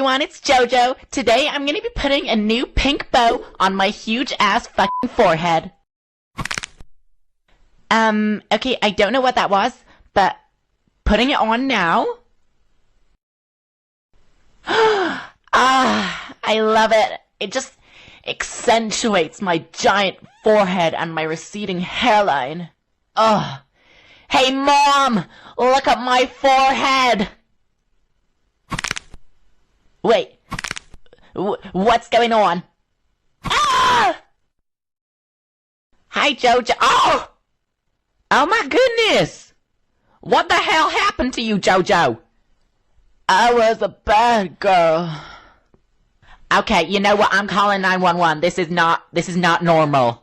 everyone, it's JoJo. Today I'm gonna be putting a new pink bow on my huge ass fucking forehead. Okay, I don't know what that was, but putting it on now. I love it. It just accentuates my giant forehead and my receding hairline. Ugh. Hey Mom, look at my forehead. Wait, what's going on? Ah! Hi, Jojo. Oh! Oh my goodness! What the hell happened to you, Jojo? I was a bad girl. Okay, you know what? I'm calling 911. This is not normal.